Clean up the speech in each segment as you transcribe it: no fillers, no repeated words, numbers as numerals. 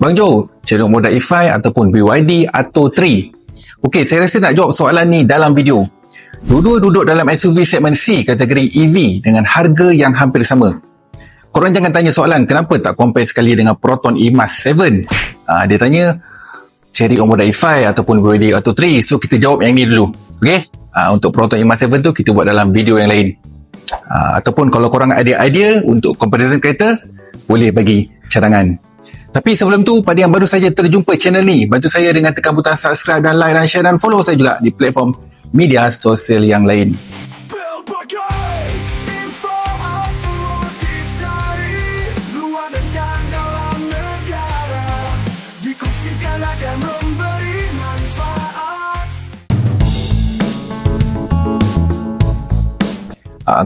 Bang Jo, Cherry Omoda E5 ataupun BYD Atto 3? Okey, saya rasa nak jawab soalan ni dalam video. Dua-dua duduk dalam SUV segmen C kategori EV dengan harga yang hampir sama. Korang jangan tanya soalan kenapa tak compare sekali dengan Proton E-Mas 7. Dia tanya Cherry Omoda E5 ataupun BYD Atto 3. So kita jawab yang ni dulu. Okey? Untuk Proton E-Mas 7 tu kita buat dalam video yang lain. Ataupun kalau korang ada idea untuk comparison kereta, boleh bagi cadangan. Tapi sebelum tu, pada yang baru saja terjumpa channel ni, bantu saya dengan tekan butang subscribe dan like dan share dan follow saya juga di platform media sosial yang lain.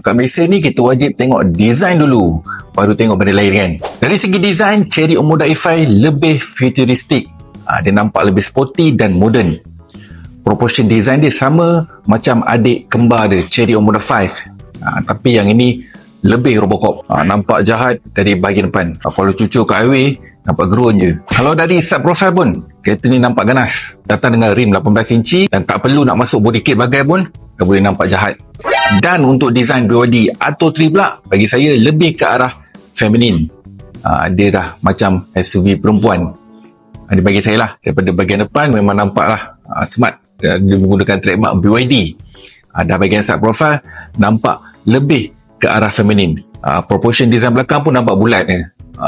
Kat Malaysia ni kita wajib tengok design dulu, baru tengok benda lain kan. Dari segi design, Cherry Omoda E5 lebih futuristik. Dia nampak lebih sporty dan moden. Proportion design dia sama macam adik kembar dia, Cherry Omoda 5. Tapi yang ini lebih Robocop. Nampak jahat dari bahagian depan. Kalau cucuk kat highway, nampak gerun je. Kalau dari side profile pun, kereta ni nampak ganas. Datang dengan rim 18 inci dan tak perlu nak masuk body kit bagai pun dah boleh nampak jahat. Dan untuk design BYD Atto 3 pula, bagi saya lebih ke arah feminin. Dia dah macam SUV perempuan. Dia bagi saya lah, daripada bahagian depan memang nampak lah smart. Dia menggunakan trademark BYD. Dah bahagian side profile nampak lebih ke arah feminin. Proportion design belakang pun nampak bulat,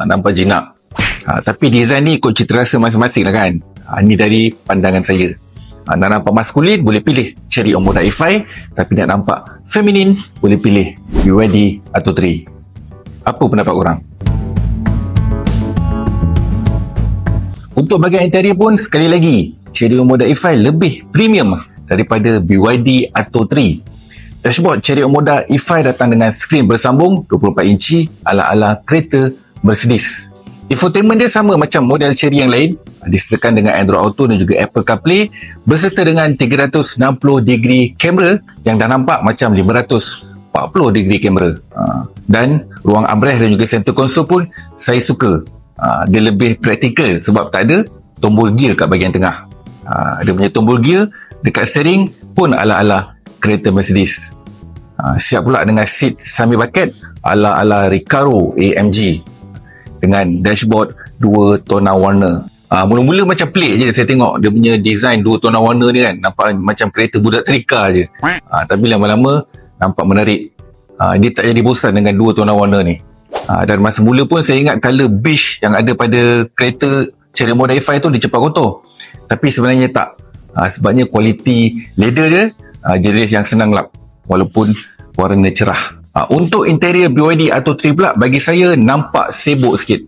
nampak jinak. Tapi design ni ikut cita rasa masing-masing lah kan. Ni dari pandangan saya. Nak nampak maskulin, boleh pilih Cherry Omoda E5. Tapi nak nampak feminin, boleh pilih BYD Atto 3. Apa pendapat korang? Untuk bahagian interior pun, sekali lagi, Cherry Omoda E5 lebih premium daripada BYD Atto 3. Dashboard Cherry Omoda E5 datang dengan skrin bersambung 24 inci ala-ala kereta Mercedes. Infotainment dia sama macam model Cherry yang lain, disertakan dengan Android Auto dan juga Apple CarPlay berserta dengan 360 degree kamera yang dah nampak macam 540 degree kamera. Dan ruang armrest dan juga center console pun saya suka. Dia lebih praktikal sebab tak ada tombol gear kat bahagian tengah. Dia punya tombol gear dekat steering pun ala-ala kereta Mercedes. Siap pula dengan seat semi bucket ala-ala Recaro AMG dengan dashboard dua tona warna. Mula-mula macam pelik je saya tengok dia punya design dua tona warna ni kan, nampak macam kereta budak trika je. Tapi lama-lama nampak menarik. Dia tak jadi bosan dengan dua tona warna ni. Dan masa mula pun saya ingat colour beige yang ada pada kereta Cherry Omoda E5 tu dia cepat kotor. Tapi sebenarnya tak. Sebabnya kualiti leather dia jenis yang senang lap walaupun warna cerah. Untuk interior BYD Atto 3 pula, bagi saya nampak sibuk sikit.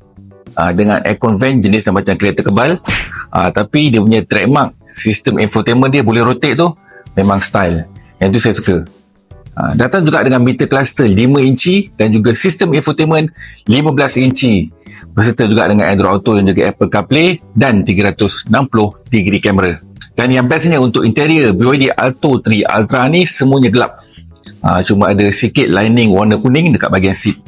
Dengan aircon vent jenis macam kereta kebal. Tapi dia punya trademark sistem infotainment dia boleh rotate tu memang style. Yang tu saya suka. Datang juga dengan meter cluster 5 inci dan juga sistem infotainment 15 inci. Berserta juga dengan Android Auto dan juga Apple CarPlay dan 360 degree kamera. Dan yang bestnya untuk interior BYD Atto 3 Ultra ni semuanya gelap. Cuma ada sikit lining warna kuning dekat bahagian seat.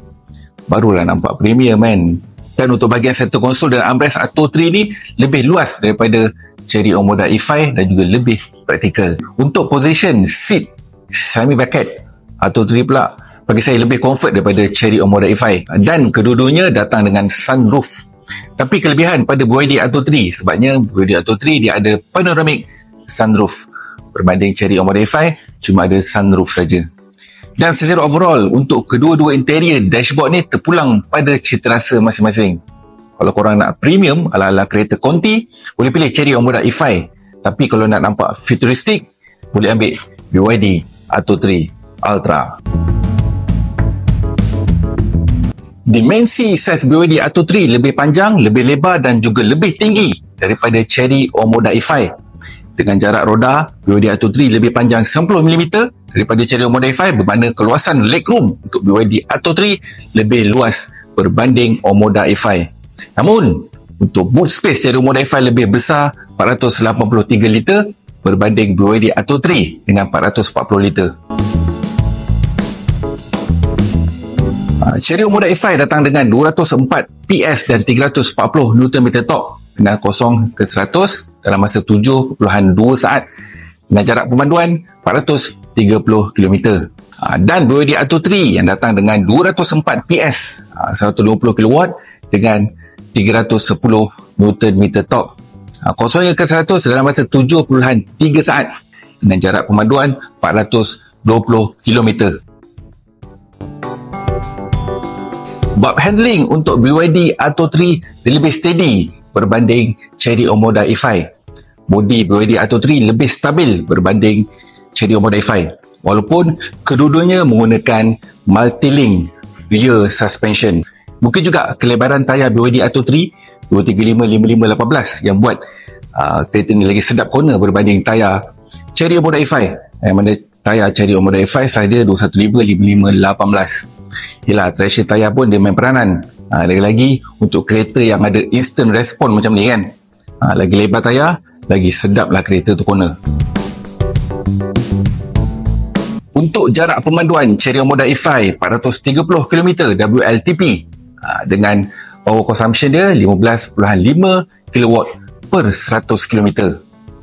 Barulah nampak premium man. Dan untuk bahagian center console dan armrest Atto 3 ni lebih luas daripada Cherry Omoda E5 dan juga lebih praktikal. Untuk position seat semi bucket Atto 3 pula bagi saya lebih comfort daripada Cherry Omoda E5. Dan kedua-duanya datang dengan sunroof. Tapi kelebihan pada BYD Atto 3 sebabnya BYD Atto 3 dia ada panoramic sunroof. Berbanding Cherry Omoda E5 cuma ada sunroof saja. Dan secara overall untuk kedua-dua interior dashboard ni terpulang pada cita rasa masing-masing. Kalau korang nak premium ala-ala kereta Conti, boleh pilih Cherry Omoda E5. Tapi kalau nak nampak futuristik, boleh ambil BYD Atto 3 Ultra. Dimensi saiz BYD Atto 3 lebih panjang, lebih lebar dan juga lebih tinggi daripada Cherry Omoda E5. Dengan jarak roda, BYD Atto 3 lebih panjang 90mm daripada Cherry Omoda E5 bermakna keluasan legroom untuk BYD Atto 3 lebih luas berbanding Omoda E5. Namun, untuk boot space Cherry Omoda E5 lebih besar 483 liter berbanding BYD Atto 3 dengan 440 liter. Cherry Omoda E5 datang dengan 204 PS dan 340 Nm torque dengan 0 ke 100 dalam masa 7.2 saat dengan jarak pemanduan 430 km. Dan BYD Atto 3 yang datang dengan 204 PS, 120 kW dengan 310 Nm torque. 0 ke 100 dalam masa 7.3 saat dengan jarak pemanduan 420 km. Bab handling untuk BYD Atto 3 dia lebih steady berbanding Chery Omoda E5. Bodi BYD Atto 3 lebih stabil berbanding Chery Omoda E5, walaupun kedua-duanya menggunakan multi-link rear suspension. Mungkin juga kelebaran tayar BYD Atto 3 235/55/18 yang buat kereta ni lagi sedap corner berbanding tayar Chery Omoda E5, yang mana tayar Chery Omoda E5 saiz dia 215/55/18. Yelah, traction tayar pun dia main peranan. Lagi-lagi untuk kereta yang ada instant response macam ni kan, lagi lebar tayar, lagi sedaplah kereta tu corner. Untuk jarak pemanduan Chery Omoda E5 430 km WLTP dengan power consumption dia 15.5 kW per 100 km.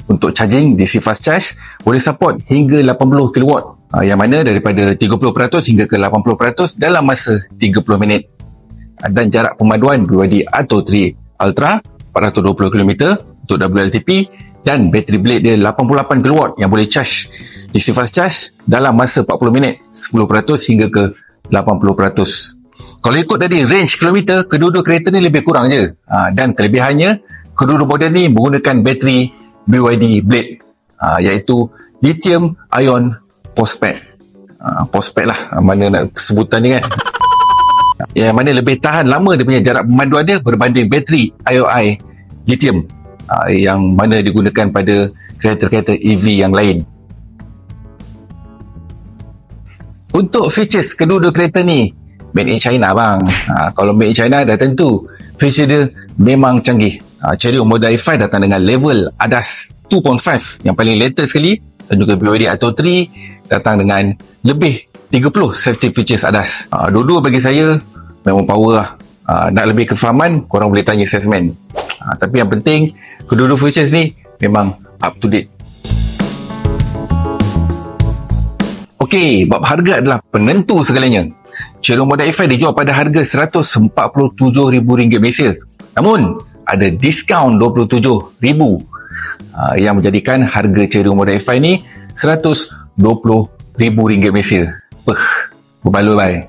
Untuk charging DC fast charge boleh support hingga 80 kW, yang mana daripada 30% hingga ke 80% dalam masa 30 minit. Dan jarak pemanduan BYD Atto 3 Ultra 420 km untuk WLTP, dan battery blade dia 88 kW yang boleh charge DC fast charge dalam masa 40 minit, 10% hingga ke 80%. Kalau ikut dari range kilometer, kedua-dua kereta ni lebih kurang je. Dan kelebihannya, kedua-dua model ni menggunakan bateri BYD Blade, iaitu lithium ion phosphate. Phosphate lah, mana nak sebutan ni kan. Yang mana lebih tahan lama dia punya jarak pemanduan dia berbanding bateri IOI lithium, yang mana digunakan pada kereta-kereta EV yang lain. Untuk features kedua-dua kereta ni made in China bang. Kalau made in China dah tentu feature dia memang canggih. Chery Omoda E5 datang dengan level ADAS 2.5 yang paling latest sekali, dan juga BYD Atto 3 datang dengan lebih 30 safety features ADAS. Dua-dua bagi saya memang power lah. Nak lebih kefahaman, korang boleh tanya salesman. Tapi yang penting, kedua-dua features ni memang up to date. Okey, bab harga adalah penentu segalanya. Chery Omoda E5 dijual pada harga RM147,000 Malaysia. Namun, ada diskaun RM27,000 yang menjadikan harga Chery Omoda E5 ni RM120,000 Malaysia. Berbaloi bye.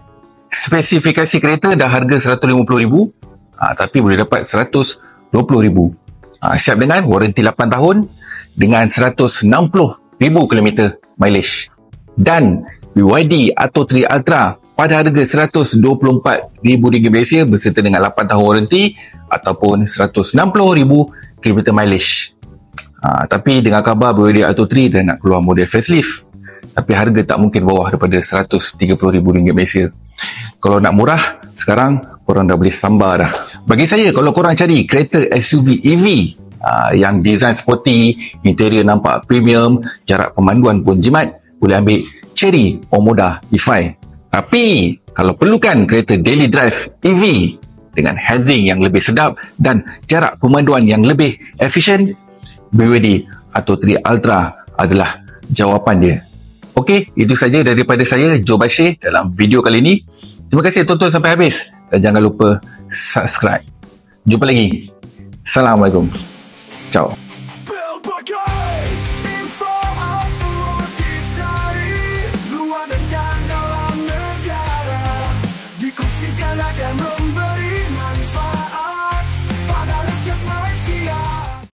Spesifikasi kereta dah harga RM150,000, tapi boleh dapat RM120,000. Siap dengan waranti 8 tahun dengan 160,000 km mileage. Dan BYD Atto 3 Ultra pada harga RM124,000 Malaysia berserta dengan 8 tahun waranti ataupun 160,000 km mileage. Tapi dengan khabar BYD Atto 3 dah nak keluar model facelift, tapi harga tak mungkin bawah daripada RM130,000 Malaysia. Kalau nak murah, sekarang korang dah boleh sambar dah. Bagi saya, kalau korang cari kereta SUV EV yang design sporty, interior nampak premium, jarak pemanduan pun jimat, boleh ambil Chery Omoda E5. Tapi kalau perlukan kereta daily drive EV dengan handling yang lebih sedap dan jarak pemanduan yang lebih efisien, BYD Atto 3 Ultra adalah jawapan dia. Okey, itu saja daripada saya, Joe Bashir, dalam video kali ini. Terima kasih tonton sampai habis dan jangan lupa subscribe. Jumpa lagi. Assalamualaikum. Ciao.